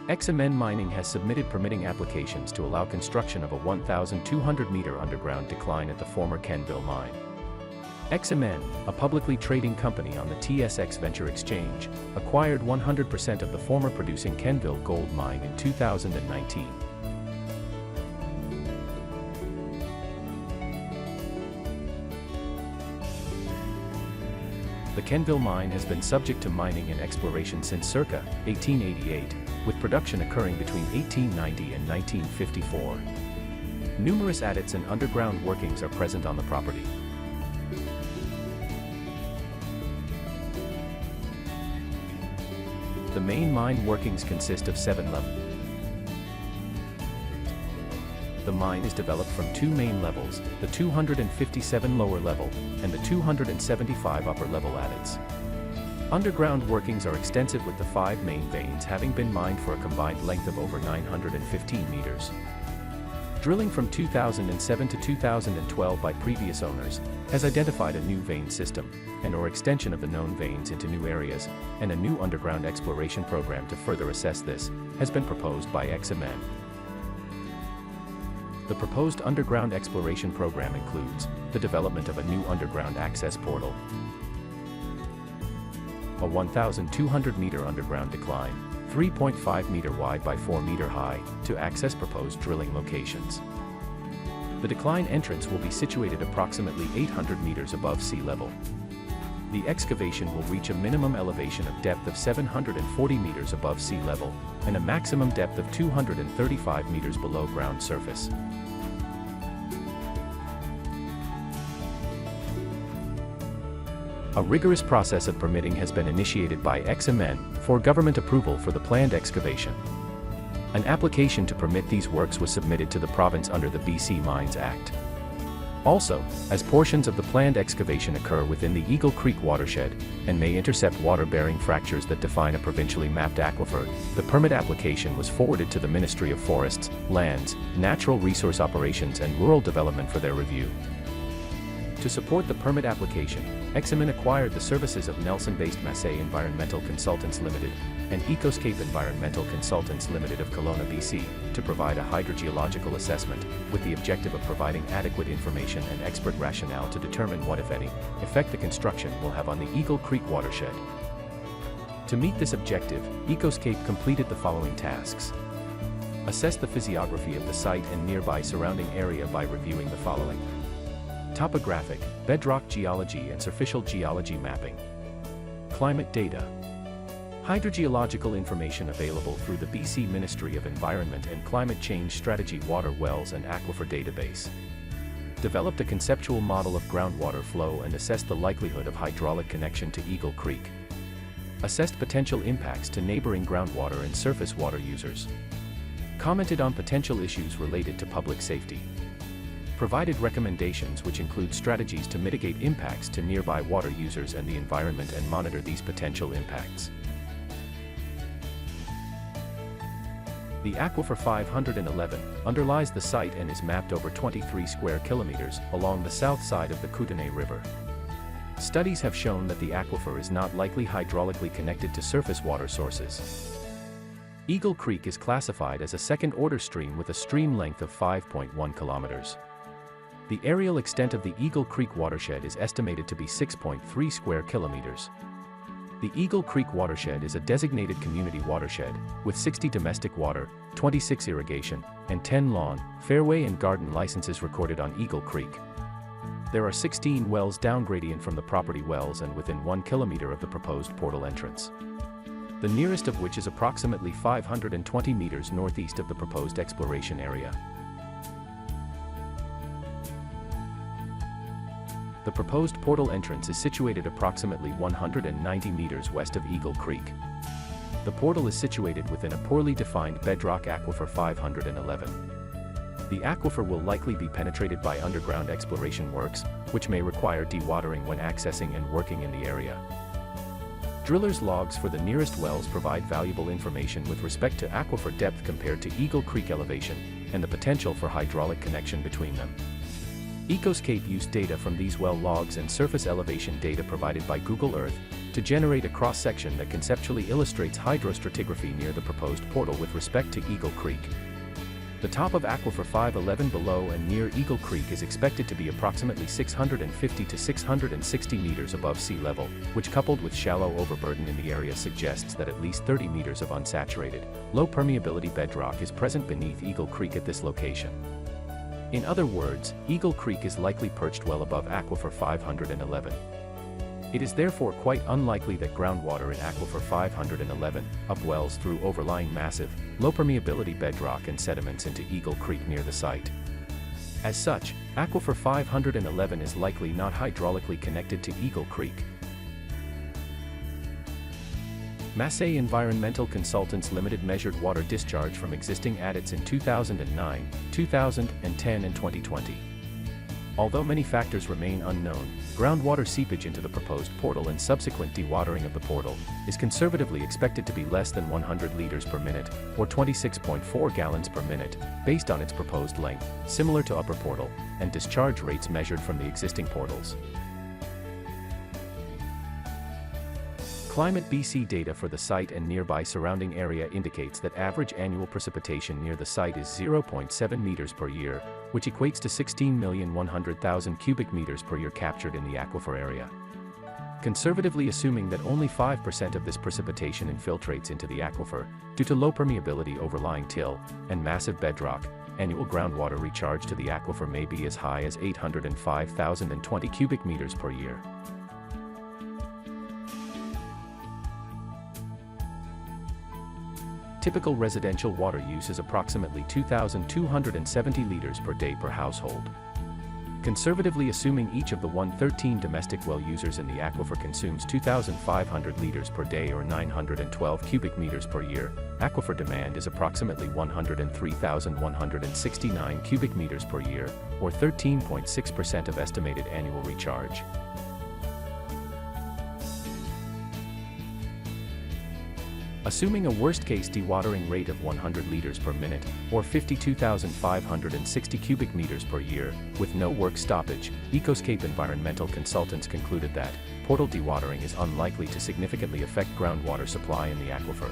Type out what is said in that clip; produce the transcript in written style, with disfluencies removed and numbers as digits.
Ximen Mining has submitted permitting applications to allow construction of a 1,200-meter underground decline at the former Kenville mine. Ximen, a publicly trading company on the TSX Venture Exchange, acquired 100% of the former producing Kenville Gold Mine in 2019. The Kenville mine has been subject to mining and exploration since circa 1888, with production occurring between 1890 and 1954. Numerous adits and underground workings are present on the property. The main mine workings consist of 7 levels. The mine is developed from 2 main levels, the 257 lower level, and the 275 upper level adits. Underground workings are extensive, with the 5 main veins having been mined for a combined length of over 915 meters. Drilling from 2007 to 2012 by previous owners has identified a new vein system, and/or extension of the known veins into new areas, and a new underground exploration program to further assess this has been proposed by Ximen. The proposed underground exploration program includes the development of a new underground access portal, a 1,200-meter underground decline, 3.5 meter wide by 4 meter high, to access proposed drilling locations. The decline entrance will be situated approximately 800 meters above sea level. The excavation will reach a minimum elevation of depth of 740 meters above sea level, and a maximum depth of 235 meters below ground surface. A rigorous process of permitting has been initiated by Ximen for government approval for the planned excavation. An application to permit these works was submitted to the province under the BC Mines Act. Also, as portions of the planned excavation occur within the Eagle Creek watershed, and may intercept water-bearing fractures that define a provincially mapped aquifer, the permit application was forwarded to the Ministry of Forests, Lands, Natural Resource Operations and Rural Development for their review. To support the permit application, Ximen acquired the services of Nelson-based Ximen Environmental Consultants Limited and Ecoscape Environmental Consultants Limited of Kelowna, BC, to provide a hydrogeological assessment, with the objective of providing adequate information and expert rationale to determine what, if any, effect the construction will have on the Eagle Creek watershed. To meet this objective, Ecoscape completed the following tasks. Assess the physiography of the site and nearby surrounding area by reviewing the following: topographic, bedrock geology and surficial geology mapping. Climate data. Hydrogeological information available through the BC Ministry of Environment and Climate Change Strategy Water Wells and Aquifer Database. Developed a conceptual model of groundwater flow and assessed the likelihood of hydraulic connection to Eagle Creek. Assessed potential impacts to neighboring groundwater and surface water users. Commented on potential issues related to public safety. Provided recommendations which include strategies to mitigate impacts to nearby water users and the environment and monitor these potential impacts. The Aquifer 511 underlies the site and is mapped over 23 square kilometers along the south side of the Kootenay River. Studies have shown that the aquifer is not likely hydraulically connected to surface water sources. Eagle Creek is classified as a second-order stream with a stream length of 5.1 kilometers. The aerial extent of the Eagle Creek watershed is estimated to be 6.3 square kilometers. The Eagle Creek watershed is a designated community watershed, with 60 domestic water, 26 irrigation, and 10 lawn, fairway and garden licenses recorded on Eagle Creek. There are 16 wells downgradient from the property wells and within 1 kilometer of the proposed portal entrance, the nearest of which is approximately 520 meters northeast of the proposed exploration area. The proposed portal entrance is situated approximately 190 meters west of Eagle Creek. The portal is situated within a poorly defined bedrock aquifer 511. The aquifer will likely be penetrated by underground exploration works, which may require dewatering when accessing and working in the area. Drillers' logs for the nearest wells provide valuable information with respect to aquifer depth compared to Eagle Creek elevation, and the potential for hydraulic connection between them. Ecoscape used data from these well logs and surface elevation data provided by Google Earth to generate a cross-section that conceptually illustrates hydrostratigraphy near the proposed portal with respect to Eagle Creek. The top of Aquifer 511 below and near Eagle Creek is expected to be approximately 650 to 660 meters above sea level, which coupled with shallow overburden in the area suggests that at least 30 meters of unsaturated, low permeability bedrock is present beneath Eagle Creek at this location. In other words, Eagle Creek is likely perched well above Aquifer 511. It is therefore quite unlikely that groundwater in Aquifer 511 upwells through overlying massive, low permeability bedrock and sediments into Eagle Creek near the site. As such, Aquifer 511 is likely not hydraulically connected to Eagle Creek. Ximen Environmental Consultants Limited measured water discharge from existing adits in 2009, 2010 and 2020. Although many factors remain unknown, groundwater seepage into the proposed portal and subsequent dewatering of the portal is conservatively expected to be less than 100 liters per minute, or 26.4 gallons per minute, based on its proposed length, similar to upper portal, and discharge rates measured from the existing portals. Climate BC data for the site and nearby surrounding area indicates that average annual precipitation near the site is 0.7 meters per year, which equates to 16,100,000 cubic meters per year captured in the aquifer area. Conservatively assuming that only 5% of this precipitation infiltrates into the aquifer, due to low permeability overlying till and massive bedrock, annual groundwater recharge to the aquifer may be as high as 805,020 cubic meters per year. Typical residential water use is approximately 2,270 liters per day per household. Conservatively assuming each of the 113 domestic well users in the aquifer consumes 2,500 liters per day or 912 cubic meters per year, aquifer demand is approximately 103,169 cubic meters per year, or 13.6% of estimated annual recharge. Assuming a worst-case dewatering rate of 100 liters per minute, or 52,560 cubic meters per year, with no work stoppage, Ecoscape Environmental Consultants concluded that portal dewatering is unlikely to significantly affect groundwater supply in the aquifer.